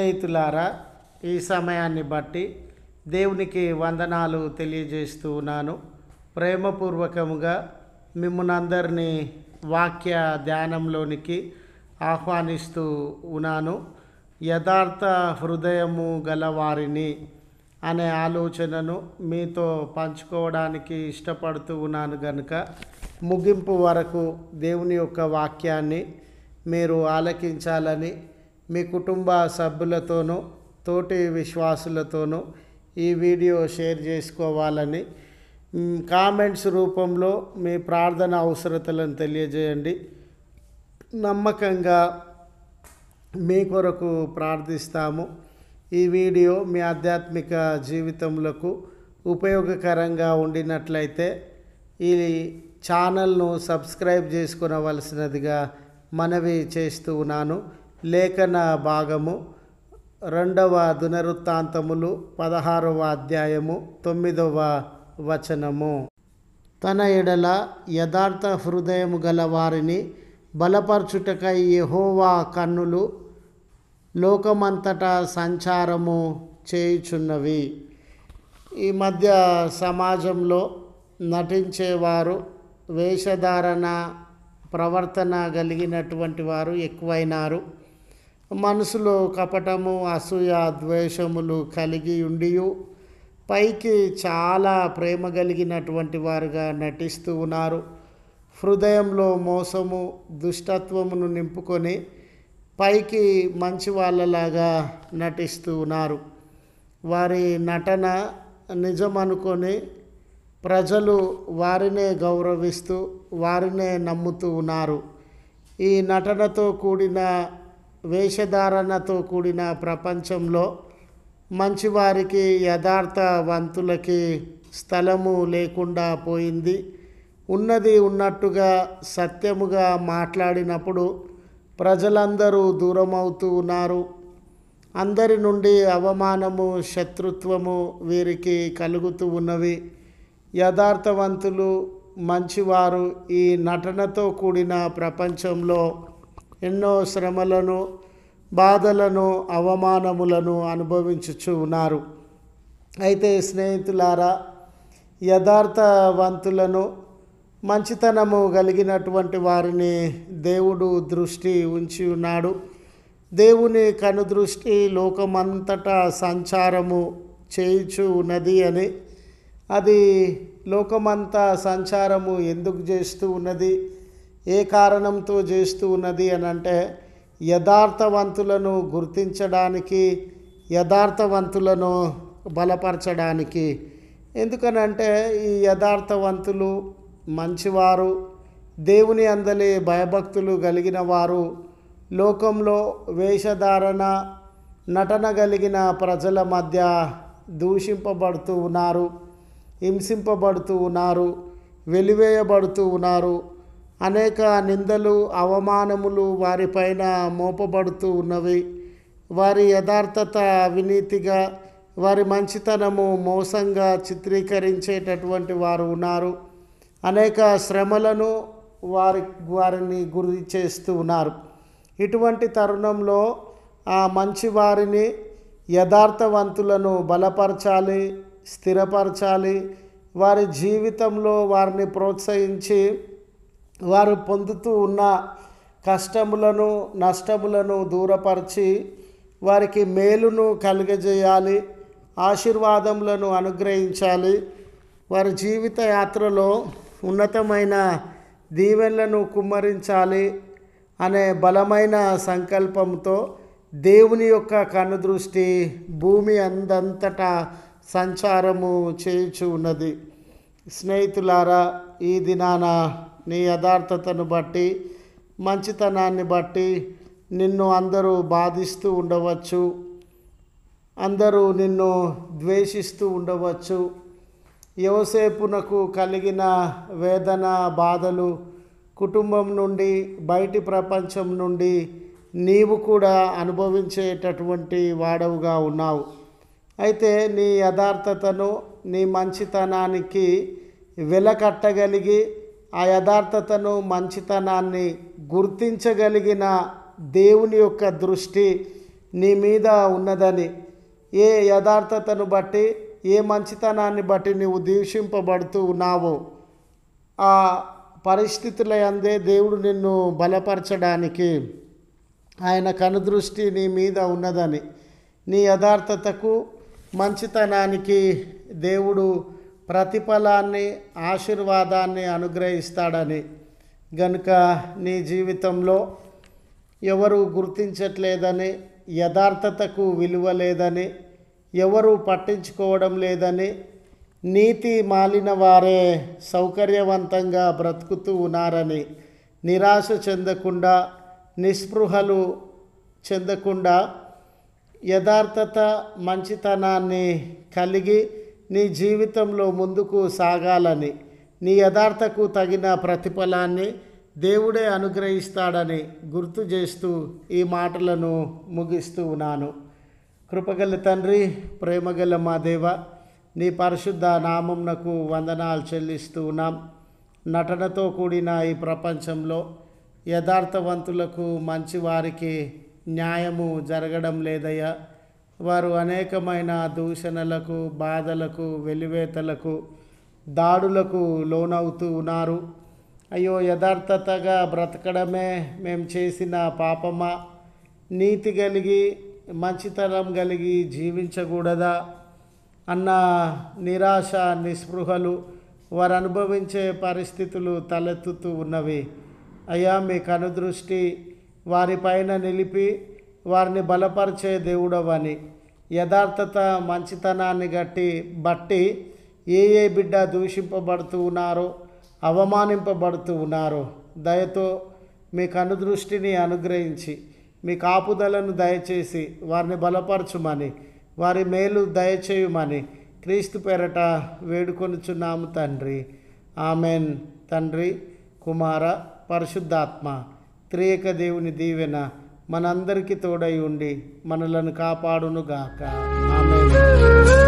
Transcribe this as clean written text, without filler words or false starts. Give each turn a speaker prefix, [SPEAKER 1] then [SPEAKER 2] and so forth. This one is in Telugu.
[SPEAKER 1] స్నేహితులారా, ఈ సమయాన్ని బట్టి దేవునికి వందనాలు తెలియజేస్తూ ఉన్నాను. ప్రేమపూర్వకముగా మిమ్మల్ని అందరినీ వాక్య ధ్యానంలోనికి ఆహ్వానిస్తూ ఉన్నాను. యథార్థ హృదయము గలవారిని అనే ఆలోచనను మీతో పంచుకోవడానికి ఇష్టపడుతూ ఉన్నాను కనుక ముగింపు వరకు దేవుని యొక్క వాక్యాన్ని మీరు ఆలకించాలని మీ కుటుంబ సభ్యులతోనూ తోటి విశ్వాసులతోనూ ఈ వీడియో షేర్ చేసుకోవాలని కామెంట్స్ రూపంలో మీ ప్రార్థన అవసరతలను తెలియజేయండి. నమ్మకంగా మీ కొరకు ప్రార్థిస్తాము. ఈ వీడియో మీ ఆధ్యాత్మిక జీవితములకు ఉపయోగకరంగా ఉండినట్లయితే ఈ ఛానల్ను సబ్స్క్రైబ్ చేసుకునవలసినదిగా మనవి చేస్తూ ఉన్నాను. లేఖన భాగము 2వ దినవృత్తాంతములు 16వ అధ్యాయము 9వ వచనము. తన ఎడల యథార్థ హృదయము గల వారిని బలపరచుటకై యెహోవా కన్నులు లోకమంతటా సంచారము చేయుచున్నవి. ఈ మధ్య సమాజంలో నటించేవారు, వేషధారణ ప్రవర్తన కలిగినటువంటి వారు ఎక్కువైనారు. మనసులో కపటము, అసూయ, ద్వేషములు కలిగి ఉండియు పైకి చాలా ప్రేమ కలిగినటువంటి వారుగా నటిస్తూ ఉన్నారు. హృదయంలో మోసము, దుష్టత్వమును నింపుకొని పైకి మంచి వాళ్ళలాగా నటిస్తూ ఉన్నారు. వారి నటన నిజమనుకొని ప్రజలు వారినే గౌరవిస్తూ వారినే నమ్ముతూ ఉన్నారు. ఈ నటనతో కూడిన, వేషధారణతో కూడిన ప్రపంచంలో మంచివారికి, యథార్థవంతులకి స్థలము లేకుండా పోయింది. ఉన్నది ఉన్నట్టుగా సత్యముగా మాట్లాడినప్పుడు ప్రజలందరూ దూరమవుతూ ఉన్నారు. అందరి నుండి అవమానము, శత్రుత్వము వీరికి కలుగుతూ ఉన్నవి. యథార్థవంతులు, మంచివారు ఈ నటనతో కూడిన ప్రపంచంలో ఎన్నో శ్రమలను, బాధలను, అవమానములను అనుభవించుచు ఉన్నారు. అయితే స్నేహితులారా, యథార్థవంతులను, మంచితనము కలిగినటువంటి వారిని దేవుడు దృష్టి ఉంచి ఉన్నాడు. దేవుని కనుదృష్టి లోకమంతటా సంచారము చేయుచు ఉన్నది అని. అది లోకమంతా సంచారము ఎందుకు చేస్తూ ఉన్నది, ఏ కారణంతో చేస్తూ ఉన్నది అని అంటే యథార్థవంతులను గుర్తించడానికి, యథార్థవంతులను బలపరచడానికి. ఎందుకనంటే ఈ యథార్థవంతులు, మంచివారు, దేవుని అందలి భయభక్తులు కలిగిన వారు లోకంలో వేషధారణ, నటన కలిగిన ప్రజల మధ్య దూషింపబడుతూ ఉన్నారు, హింసింపబడుతూ ఉన్నారు, వెలివేయబడుతూ ఉన్నారు. అనేక నిందలు, అవమానములు వారిపైన మోపబడుతూ ఉన్నవి. వారి యథార్థత అవినీతిగా, వారి మంచితనము మోసంగా చిత్రీకరించేటటువంటి వారు ఉన్నారు. అనేక శ్రమలను వారిని గురి చేస్తూ ఉన్నారు. ఇటువంటి తరుణంలో ఆ మంచి వారిని, యథార్థవంతులను బలపరచాలి, స్థిరపరచాలి. వారి జీవితంలో వారిని ప్రోత్సహించి వారు పొందుతూ ఉన్న కష్టములను, నష్టములను దూరపరిచి వారికి మేలును కలుగజేయాలి, ఆశీర్వాదములను అనుగ్రహించాలి. వారి జీవిత యాత్రలో ఉన్నతమైన దీవెనలను కుమ్మరించాలి అనే బలమైన సంకల్పంతో దేవుని యొక్క కనుదృష్టి భూమి అందంతటా సంచారము చేయుచు ఉన్నది. స్నేహితులారా, ఈ దినాన నీ యథార్థతను బట్టి, మంచితనాన్ని బట్టి నిన్ను అందరూ బాధిస్తూ ఉండవచ్చు, అందరూ నిన్ను ద్వేషిస్తూ ఉండవచ్చు. యోసేపునకు కలిగిన వేదన, బాధలు కుటుంబం నుండి, బయటి ప్రపంచం నుండి నీవు కూడా అనుభవించేటటువంటి వాడవుగా ఉన్నావు. అయితే నీ యథార్థతను, నీ మంచితనానికి వెలకట్టగలిగి ఆ యథార్థతను, మంచితనాన్ని గుర్తించగలిగిన దేవుని యొక్క దృష్టి నీ మీద ఉన్నదని, ఏ యథార్థతను బట్టి, ఏ మంచితనాన్ని బట్టి నీవు దూషింపబడుతూ ఉన్నావో ఆ పరిస్థితుల యందే దేవుడు నిన్ను బలపరచడానికి ఆయన కనుదృష్టి నీ మీద ఉన్నదని, నీ యథార్థతకు మంచితనానికి దేవుడు ప్రతిఫలాన్ని ఆశీర్వాదాన్ని అనుగ్రహిస్తాడని. గనుక నీ జీవితంలో ఎవరు గుర్తించట్లేదని, యథార్థతకు విలువ లేదని, ఎవరు పట్టించుకోవడం లేదని, నీతి మాలిన వారే సౌకర్యవంతంగా బ్రతుకుతూ ఉన్నారని నిరాశ చెందకుండా, నిస్పృహలు చెందకుండా యథార్థత మంచితనాన్ని కలిగి నీ జీవితంలో ముందుకు సాగాలని, నీ యథార్థకు తగిన ప్రతిఫలాన్ని దేవుడే అనుగ్రహిస్తాడని గుర్తు చేస్తూ ఈ మాటలను ముగిస్తూ ఉన్నాను. కృపగల తండ్రి, ప్రేమగల మా దేవ, నీ పరిశుద్ధ నామమునకు వందనాలు చెల్లిస్తూ ఉన్నాం. నటనతో కూడిన ఈ ప్రపంచంలో యథార్థవంతులకు, మంచివారికి న్యాయము జరగడం లేదయ్యా. వారు అనేకమైన దూషణలకు, బాధలకు, వెలివేతలకు, దాడులకు లోనవుతూ ఉన్నారు. అయ్యో, యథార్థతగా బ్రతకడమే మేము చేసిన పాపమా? నీతి కలిగి, మంచితనం కలిగి జీవించకూడదా అన్న నిరాశ, నిస్పృహలు వారు అనుభవించే పరిస్థితులు తలెత్తుతూ ఉన్నవి. అయ్యా, మీ కనుదృష్టి వారిపైన నిలిపి వారిని బలపరిచే దేవుడవని, యథార్థత మంచితనాన్ని బట్టి ఏ బిడ్డ దూషింపబడుతూ ఉన్నారో, అవమానింపబడుతూ ఉన్నారో దయతో మీ కనుదృష్టిని అనుగ్రహించి మీ కాపుదలను దయచేసి వారిని బలపరచుమని, వారి మేలు దయచేయుమని క్రీస్తు పేరట వేడుకొనుచున్నాము తండ్రి. ఆమెన్. తండ్రి, కుమార, పరిశుద్ధాత్మ త్రియేక దేవుని దీవెన మనందరికీ తోడై ఉండి మనలను కాపాడునుగాక. ఆమెన్.